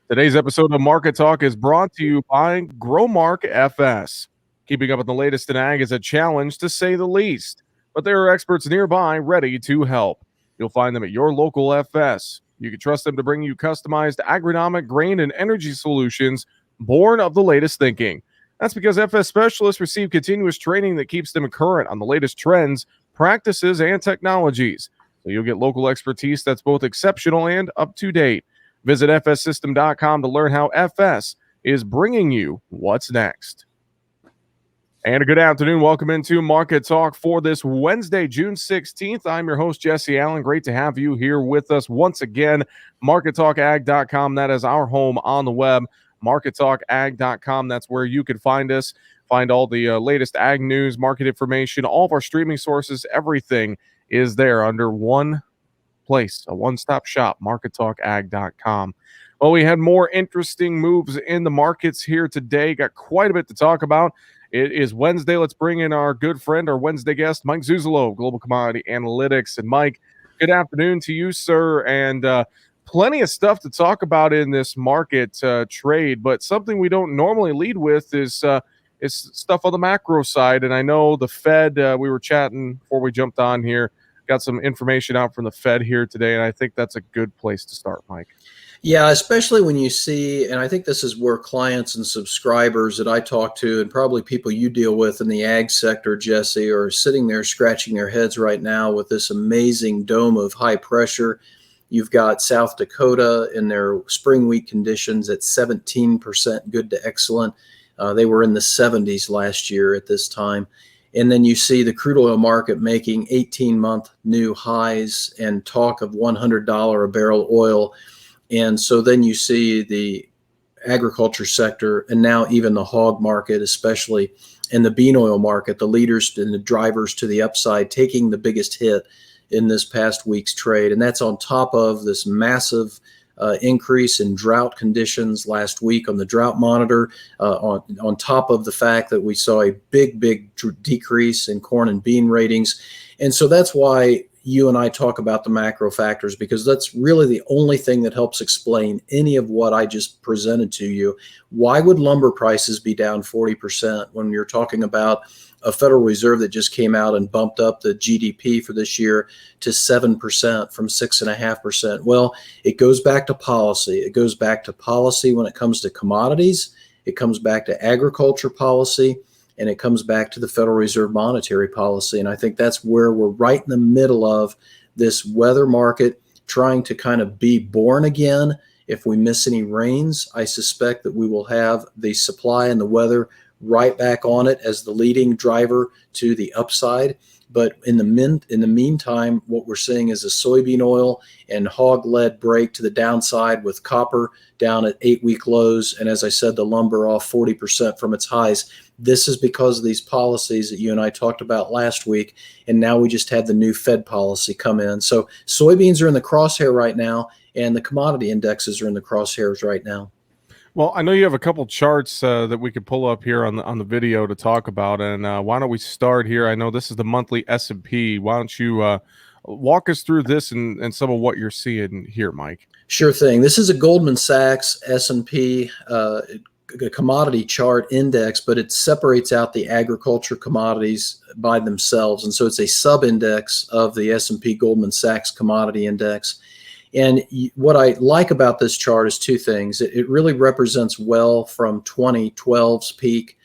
Today's episode of Market Talk is brought to you by Growmark FS. Keeping up with the latest in ag is a challenge to say the least, but there are experts nearby ready to help. You'll find them at your local FS. You can trust them to bring you customized agronomic, grain, and energy solutions born of the latest thinking. That's because FS specialists receive continuous training that keeps them current on the latest trends, practices, and technologies. So you'll get local expertise that's both exceptional and up to date. Visit fssystem.com to learn how FS is bringing you what's next. And a good afternoon. Welcome into Market Talk for this Wednesday, June 16th. I'm your host, Jesse Allen. Great to have you here with us once again. MarketTalkAg.com. That is our home on the web. MarketTalkAg.com. That's where you can find us. Find all the latest ag news, market information, all of our streaming sources. Everything is there under one place, a one-stop shop, markettalkag.com. Well, we had more interesting moves in the markets here today. Got quite a bit to talk about. It is Wednesday. Let's bring in our good friend, our Wednesday guest, Mike Zuzolo, Global Commodity Analytics. And Mike, good afternoon to you, sir. And plenty of stuff to talk about in this market trade, but something we don't normally lead with is stuff on the macro side. And I know the Fed, we were chatting before we jumped on here, got some information out from the Fed here today, and I think that's a good place to start, Mike. Yeah, especially when you see, and I think this is where clients and subscribers that I talk to, and probably people you deal with in the ag sector, Jesse, are sitting there scratching their heads right now with this amazing dome of high pressure. You've got South Dakota in their spring wheat conditions at 17% good to excellent. They were in the 70s last year at this time. And then you see the crude oil market making 18-month new highs and talk of $100 a barrel oil. And so then you see the agriculture sector and now even the hog market, especially in the bean oil market, the leaders and the drivers to the upside taking the biggest hit in this past week's trade. And that's on top of this massive increase in drought conditions last week on the drought monitor, on top of the fact that we saw a big decrease in corn and bean ratings. And so that's why you and I talk about the macro factors, because that's really the only thing that helps explain any of what I just presented to you. Why would lumber prices be down 40% when you're talking about a Federal Reserve that just came out and bumped up the GDP for this year to 7% from 6.5%? Well, it goes back to policy. It goes back to policy when it comes to commodities. It comes back to agriculture policy, and it comes back to the Federal Reserve monetary policy. And I think that's where we're right in the middle of this weather market trying to kind of be born again. If we miss any rains, I suspect that we will have the supply and the weather right back on it as the leading driver to the upside. But in the meantime, what we're seeing is a soybean oil and hog-led break to the downside, with copper down at 8-week lows. And as I said, the lumber off 40% from its highs. This is because of these policies that you and I talked about last week. And now we just had the new Fed policy come in. So soybeans are in the crosshair right now, and the commodity indexes are in the crosshairs right now. Well, I know you have a couple charts that we could pull up here on the video to talk about, and why don't we start here? I know this is the monthly S&P. Why don't you walk us through this and some of what you're seeing here, Mike? Sure thing. This is a Goldman Sachs S&P commodity chart index, but it separates out the agriculture commodities by themselves, and so it's a sub-index of the S&P Goldman Sachs commodity index. And what I like about this chart is two things. It really represents well from 2012's peak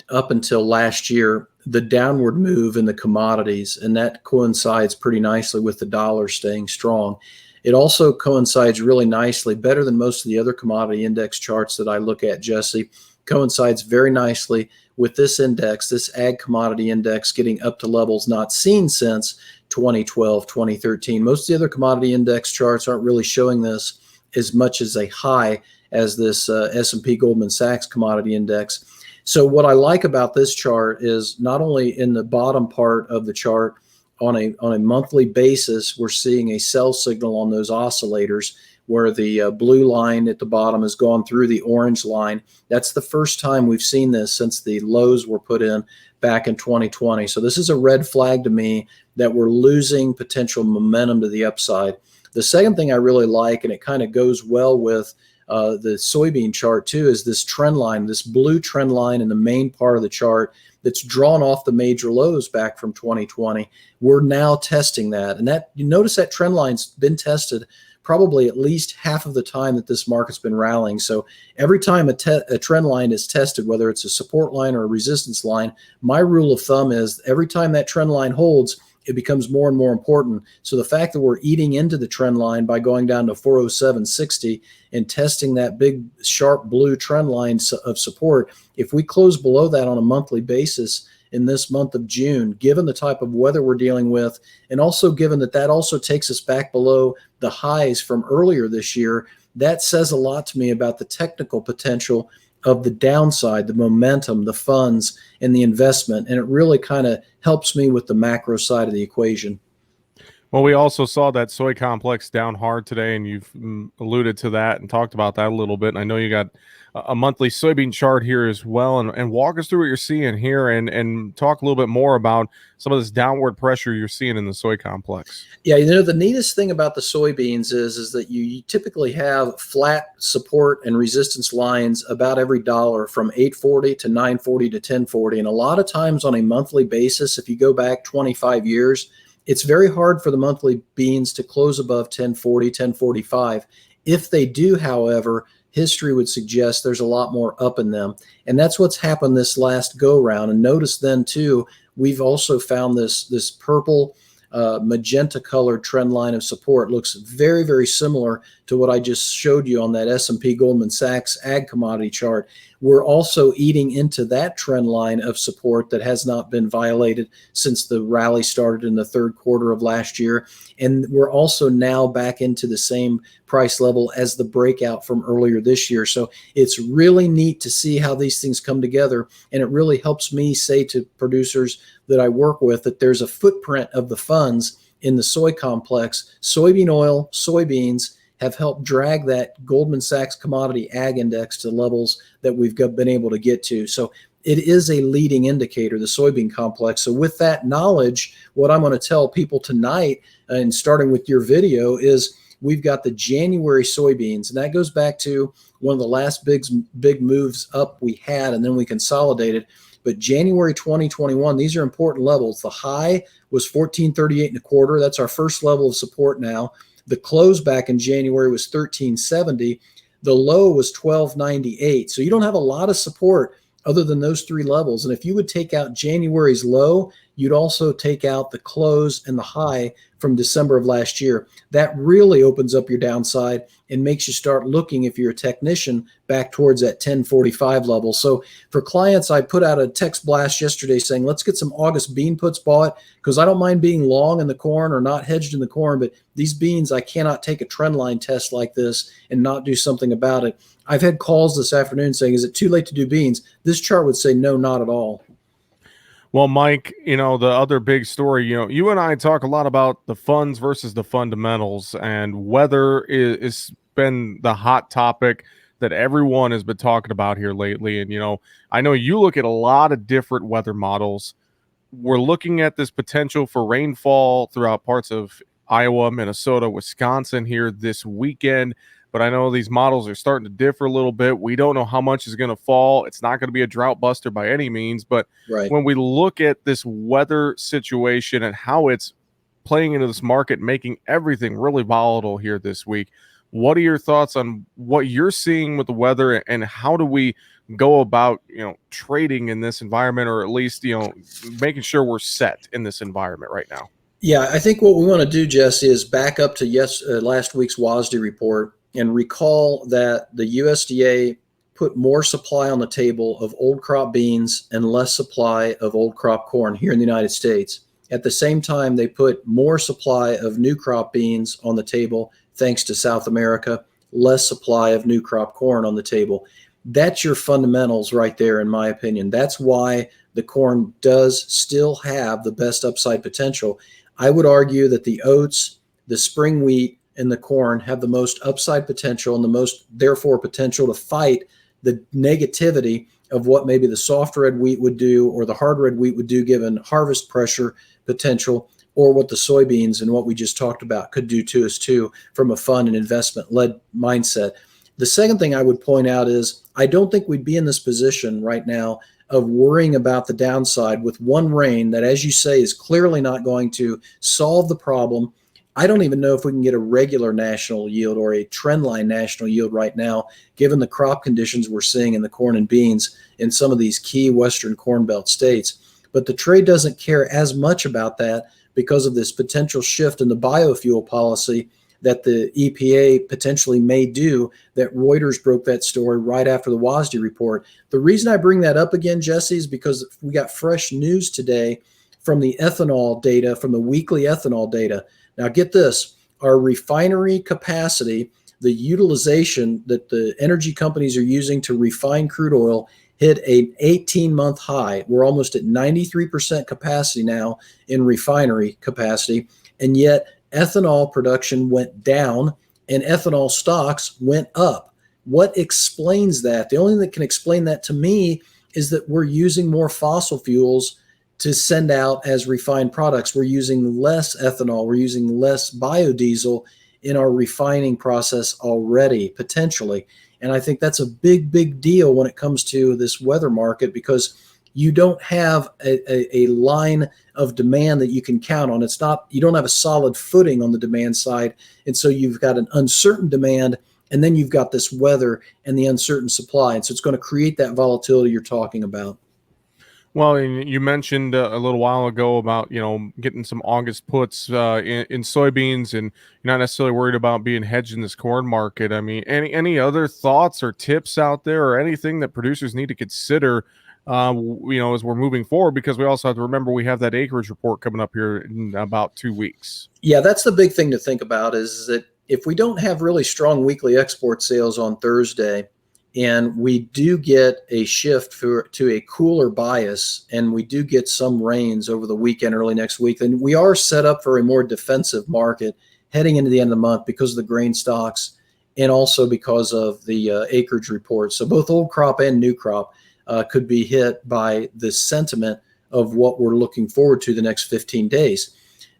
up until last year, the downward move in the commodities, and that coincides pretty nicely with the dollar staying strong. It also coincides really nicely, better than most of the other commodity index charts that I look at, Jesse, coincides very nicely with this index, this ag commodity index, getting up to levels not seen since 2012, 2013. Most of the other commodity index charts aren't really showing this as much as a high as this S&P Goldman Sachs commodity index. So what I like about this chart is not only in the bottom part of the chart, on a monthly basis, we're seeing a sell signal on those oscillators where the blue line at the bottom has gone through the orange line. That's the first time we've seen this since the lows were put in back in 2020. So this is a red flag to me that we're losing potential momentum to the upside. The second thing I really like, and it kind of goes well with the soybean chart too, is this trend line, this blue trend line in the main part of the chart that's drawn off the major lows back from 2020. We're now testing that. And that, you notice that trend line's been tested probably at least half of the time that this market's been rallying. So every time a trend line is tested, whether it's a support line or a resistance line, my rule of thumb is every time that trend line holds, it becomes more and more important. So the fact that we're eating into the trend line by going down to 407.60 and testing that big sharp blue trend line of support, if we close below that on a monthly basis in this month of June, given the type of weather we're dealing with, and also given that that also takes us back below the highs from earlier this year, that says a lot to me about the technical potential of the downside, the momentum, the funds, and the investment. And it really kind of helps me with the macro side of the equation. Well, we also saw that soy complex down hard today, and you've alluded to that and talked about that a little bit. And I know you got a monthly soybean chart here as well, and walk us through what you're seeing here and talk a little bit more about some of this downward pressure you're seeing in the soy complex. Yeah, you know, the neatest thing about the soybeans is that you typically have flat support and resistance lines about every dollar from 840 to 940 to 1040. And a lot of times on a monthly basis, if you go back 25 years, it's very hard for the monthly beans to close above 1040, 1045. If they do, however, history would suggest there's a lot more up in them. And that's what's happened this last go round. And notice then too, we've also found this purple magenta colored trend line of support. Looks very, very similar to what I just showed you on that S&P Goldman Sachs ag commodity chart. We're also eating into that trend line of support that has not been violated since the rally started in the third quarter of last year. And we're also now back into the same price level as the breakout from earlier this year. So it's really neat to see how these things come together. And it really helps me say to producers that I work with that there's a footprint of the funds in the soy complex. Soybean oil, soybeans have helped drag that Goldman Sachs commodity ag index to levels that we've been able to get to. So it is a leading indicator, the soybean complex. So with that knowledge, what I'm going to tell people tonight, and starting with your video, is we've got the January soybeans, and that goes back to one of the last big moves up we had, and then we consolidated. But January 2021, these are important levels. The high was 1438 and a quarter. That's our first level of support now. The close back in January was 1370. The low was 1298. So you don't have a lot of support other than those three levels. And if you would take out January's low, you'd also take out the close and the high from December of last year. That really opens up your downside and makes you start looking, if you're a technician, back towards that 1045 level. So for clients, I put out a text blast yesterday saying, let's get some August bean puts bought, because I don't mind being long in the corn or not hedged in the corn, but these beans, I cannot take a trend line test like this and not do something about it. I've had calls this afternoon saying, is it too late to do beans? This chart would say no, not at all. Well, Mike, you know, the other big story, you know, you and I talk a lot about the funds versus the fundamentals, and weather is been the hot topic that everyone has been talking about here lately. And, you know, I know you look at a lot of different weather models. We're looking at this potential for rainfall throughout parts of Iowa, Minnesota, Wisconsin here this weekend. But I know these models are starting to differ a little bit. We don't know how much is going to fall. It's not going to be a drought buster by any means. But Right. when we look at this weather situation and how it's playing into this market, making everything really volatile here this week, what are your thoughts on what you're seeing with the weather, and how do we go about, you know, trading in this environment, or at least, you know, making sure we're set in this environment right now? Yeah, I think what we want to do, Jesse, is back up to last week's WASDE report and recall that the USDA put more supply on the table of old crop beans and less supply of old crop corn here in the United States. At the same time, they put more supply of new crop beans on the table, thanks to South America, less supply of new crop corn on the table. That's your fundamentals right there, in my opinion. That's why the corn does still have the best upside potential. I would argue that the oats, the spring wheat, and the corn have the most upside potential and the most, therefore, potential to fight the negativity of what maybe the soft red wheat would do or the hard red wheat would do given harvest pressure potential, or what the soybeans and what we just talked about could do to us too from a fund and investment led mindset. The second thing I would point out is I don't think we'd be in this position right now of worrying about the downside with one rain that, as you say, is clearly not going to solve the problem. I don't even know if we can get a regular national yield or a trendline national yield right now, given the crop conditions we're seeing in the corn and beans in some of these key Western Corn Belt states. But the trade doesn't care as much about that because of this potential shift in the biofuel policy that the EPA potentially may do, that Reuters broke that story right after the WASDE report. The reason I bring that up again, Jesse, is because we got fresh news today from the ethanol data, from the weekly ethanol data. Now get this, our refinery capacity, the utilization that the energy companies are using to refine crude oil hit an 18-month high. We're almost at 93% capacity now in refinery capacity, and yet ethanol production went down and ethanol stocks went up. What explains that? The only thing that can explain that to me is that we're using more fossil fuels to send out as refined products. We're using less ethanol, we're using less biodiesel in our refining process already, potentially. And I think that's a big, big deal when it comes to this weather market, because you don't have a line of demand that you can count on. It's not, you don't have a solid footing on the demand side. And so you've got an uncertain demand, and then you've got this weather and the uncertain supply. And so it's going to create that volatility you're talking about. Well, and you mentioned a little while ago about, getting some August puts in soybeans, and you're not necessarily worried about being hedged in this corn market. I mean, any other thoughts or tips out there, or anything that producers need to consider, as we're moving forward? Because we also have to remember we have that acreage report coming up here in about 2 weeks. Yeah, that's the big thing to think about, is that if we don't have really strong weekly export sales on Thursday, and we do get a shift to a cooler bias, and we do get some rains over the weekend, early next week, then we are set up for a more defensive market heading into the end of the month because of the grain stocks and also because of the acreage report. So both old crop and new crop could be hit by the sentiment of what we're looking forward to the next 15 days.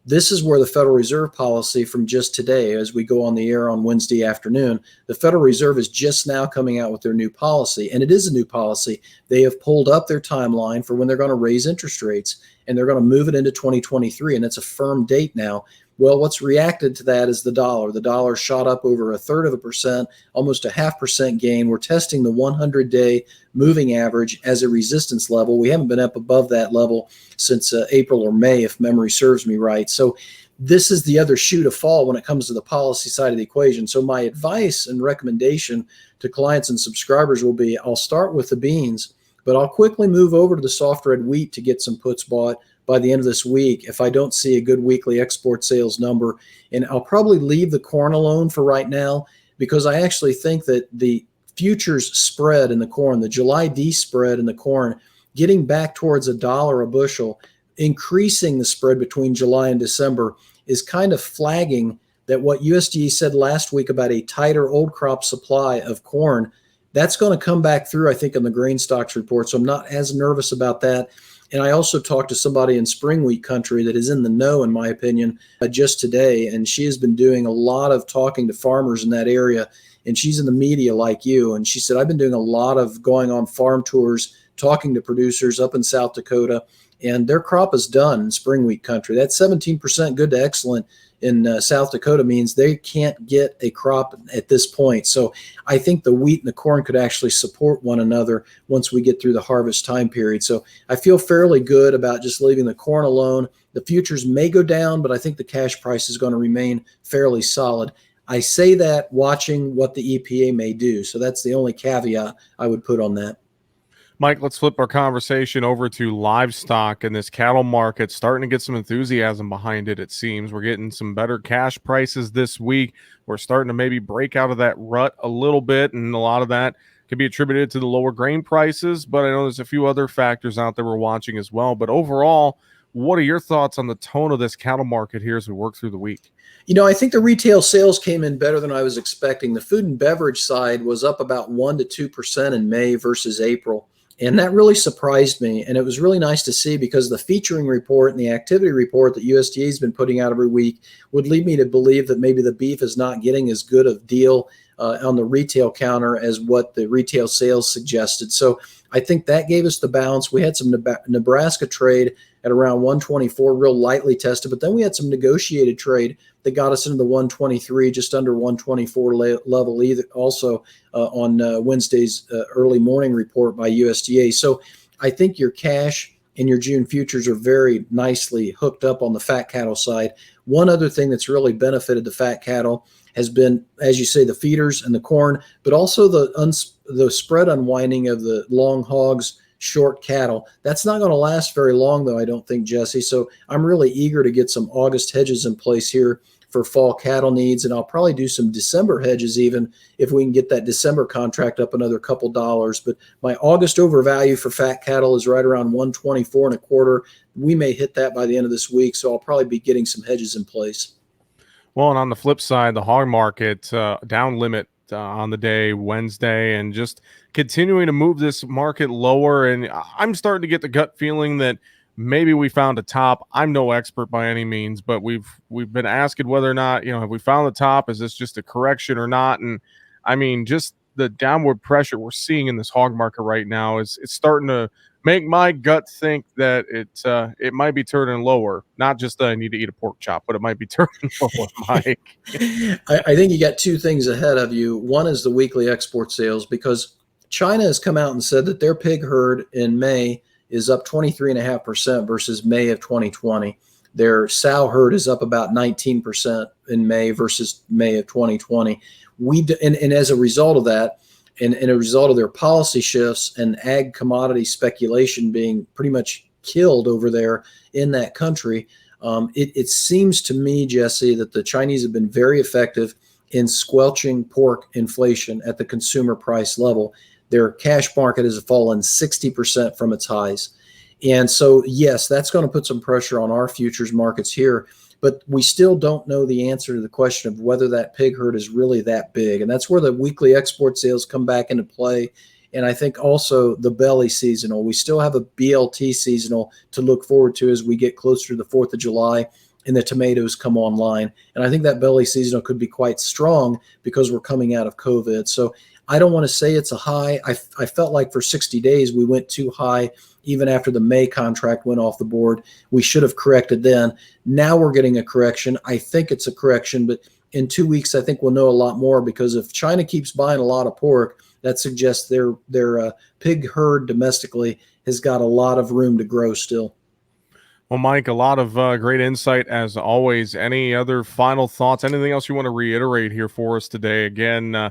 This is where the Federal Reserve policy from just today, as we go on the air on Wednesday afternoon, the Federal Reserve is just now coming out with their new policy, and it is a new policy. They have pulled up their timeline for when they're going to raise interest rates, and they're going to move it into 2023, and it's a firm date now. Well, what's reacted to that is the dollar. The dollar shot up over 1/3%, almost a 0.5% gain. We're testing the 100-day moving average as a resistance level. We haven't been up above that level since April or May, if memory serves me right. So this is the other shoe to fall when it comes to the policy side of the equation. So my advice and recommendation to clients and subscribers will be, I'll start with the beans, but I'll quickly move over to the soft red wheat to get some puts bought by the end of this week if I don't see a good weekly export sales number. And I'll probably leave the corn alone for right now, because I actually think that the futures spread in the corn, the July D spread in the corn, getting back towards $1 a bushel, increasing the spread between July and December, is kind of flagging that what USDA said last week about a tighter old crop supply of corn, that's going to come back through, I think, in the grain stocks report. So I'm not as nervous about that. And I also talked to somebody in spring wheat country that is in the know, in my opinion, just today. And she has been doing a lot of talking to farmers in that area. And she's in the media like you. And she said, I've been doing a lot of going on farm tours, talking to producers up in South Dakota, and their crop is done in spring wheat country. That 17% good to excellent in South Dakota means they can't get a crop at this point. So I think the wheat and the corn could actually support one another once we get through the harvest time period. So I feel fairly good about just leaving the corn alone. The futures may go down, but I think the cash price is going to remain fairly solid. I say that watching what the EPA may do. So that's the only caveat I would put on that. Mike, let's flip our conversation over to livestock, and this cattle market starting to get some enthusiasm behind it. It seems we're getting some better cash prices this week. We're starting to maybe break out of that rut a little bit, and a lot of that could be attributed to the lower grain prices, but I know there's a few other factors out there we're watching as well. But overall, what are your thoughts on the tone of this cattle market here as we work through the week? I think the retail sales came in better than I was expecting. The food and beverage side was up about 1% to 2% in May versus April. And that really surprised me. And it was really nice to see, because the featuring report and the activity report that USDA has been putting out every week would lead me to believe that maybe the beef is not getting as good of deal on the retail counter as what the retail sales suggested. So I think that gave us the balance. We had some Nebraska trade at around 124, real lightly tested, but then we had some negotiated trade that got us into the 123, just under 124 level, also on Wednesday's early morning report by USDA. So I think your cash and your June futures are very nicely hooked up on the fat cattle side. One other thing that's really benefited the fat cattle has been, as you say, the feeders and the corn, but also the spread unwinding of the long hogs, short cattle. That's not going to last very long, though, I don't think, Jesse. So I'm really eager to get some August hedges in place here for fall cattle needs, and I'll probably do some December hedges even if we can get that December contract up another couple dollars. But my August overvalue for fat cattle is right around 124 and a quarter. We may hit that by the end of this week, so I'll probably be getting some hedges in place. Well, and on the flip side, the hog market down limit on the day Wednesday, and just continuing to move this market lower. And I'm starting to get the gut feeling that maybe we found a top. I'm no expert by any means, but we've been asking whether or not, have we found the top? Is this just a correction or not? And I mean, just the downward pressure we're seeing in this hog market right now is it's starting to make my gut think that it might be turning lower. Not just that I need to eat a pork chop, but it might be turning lower, Mike. I think you got two things ahead of you. One is the weekly export sales, because China has come out and said that their pig herd in May is up 23.5% versus May of 2020. Their sow herd is up about 19% in May versus May of 2020. And as a result of that, and a result of their policy shifts and ag commodity speculation being pretty much killed over there in that country, it seems to me, Jesse, that the Chinese have been very effective in squelching pork inflation at the consumer price level. Their cash market has fallen 60% from its highs. And so, yes, that's going to put some pressure on our futures markets here. But we still don't know the answer to the question of whether that pig herd is really that big. And that's where the weekly export sales come back into play. And I think also the belly seasonal. We still have a BLT seasonal to look forward to as we get closer to the 4th of July and the tomatoes come online. And I think that belly seasonal could be quite strong because we're coming out of COVID. So I don't want to say it's a high. I felt like for 60 days we went too high. Even after the May contract went off the board, we should have corrected then. Now we're getting a correction. I think it's a correction, but in 2 weeks, I think we'll know a lot more, because if China keeps buying a lot of pork, that suggests their pig herd domestically has got a lot of room to grow still. Well, Mike, a lot of great insight as always. Any other final thoughts? Anything else you want to reiterate here for us today? Again,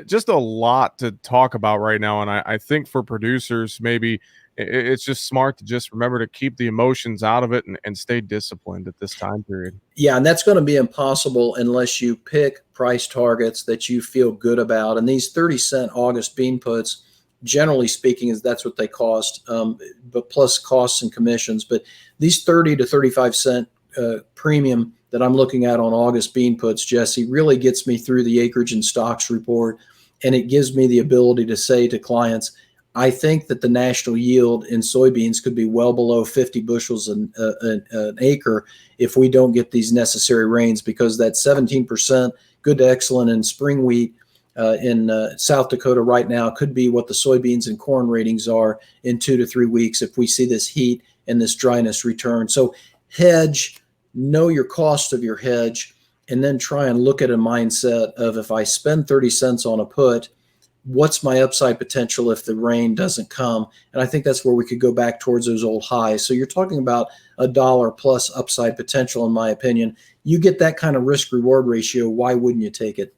just a lot to talk about right now. And I think for producers, maybe it's just smart to just remember to keep the emotions out of it and stay disciplined at this time period. Yeah, and that's going to be impossible unless you pick price targets that you feel good about. And these 30-cent August bean puts, generally speaking, that's what they cost, but plus costs and commissions. But these 30 to 35 cent premium that I'm looking at on August bean puts, Jesse, really gets me through the acreage and stocks report. And it gives me the ability to say to clients, I think that the national yield in soybeans could be well below 50 bushels an acre if we don't get these necessary rains, because that 17% good to excellent in spring wheat in South Dakota right now could be what the soybeans and corn ratings are in 2 to 3 weeks if we see this heat and this dryness return. So hedge, know your cost of your hedge, and then try and look at a mindset of, if I spend 30 cents on a put, what's my upside potential if the rain doesn't come? And I think that's where we could go back towards those old highs. So you're talking about $1 plus upside potential, in my opinion. You get that kind of risk reward ratio, why wouldn't you take it?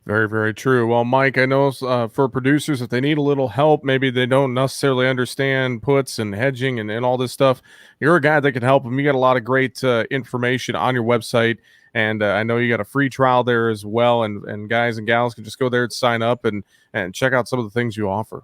Very, very true. Well, Mike, I know for producers, if they need a little help, maybe they don't necessarily understand puts and hedging and all this stuff, you're a guy that can help them. You got a lot of great information on your website. And I know you got a free trial there as well. And guys and gals can just go there and sign up and check out some of the things you offer.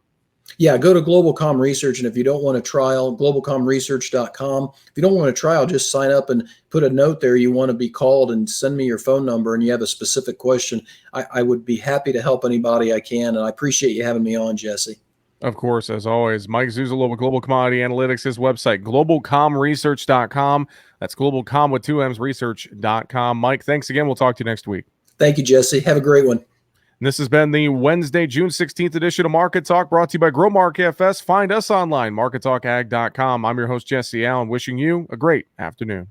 Yeah, go to GlobalCom Research. And if you don't want a trial, globalcomresearch.com. If you don't want a trial, just sign up and put a note there. You want to be called and send me your phone number and you have a specific question. I would be happy to help anybody I can. And I appreciate you having me on, Jesse. Of course, as always, Mike Zuzolo with Global Commodity Analytics, his website, globalcomresearch.com. That's globalcom with 2 M's research.com. Mike, thanks again. We'll talk to you next week. Thank you, Jesse. Have a great one. And this has been the Wednesday, June 16th edition of Market Talk, brought to you by GrowMark FS. Find us online, markettalkag.com. I'm your host, Jesse Allen, wishing you a great afternoon.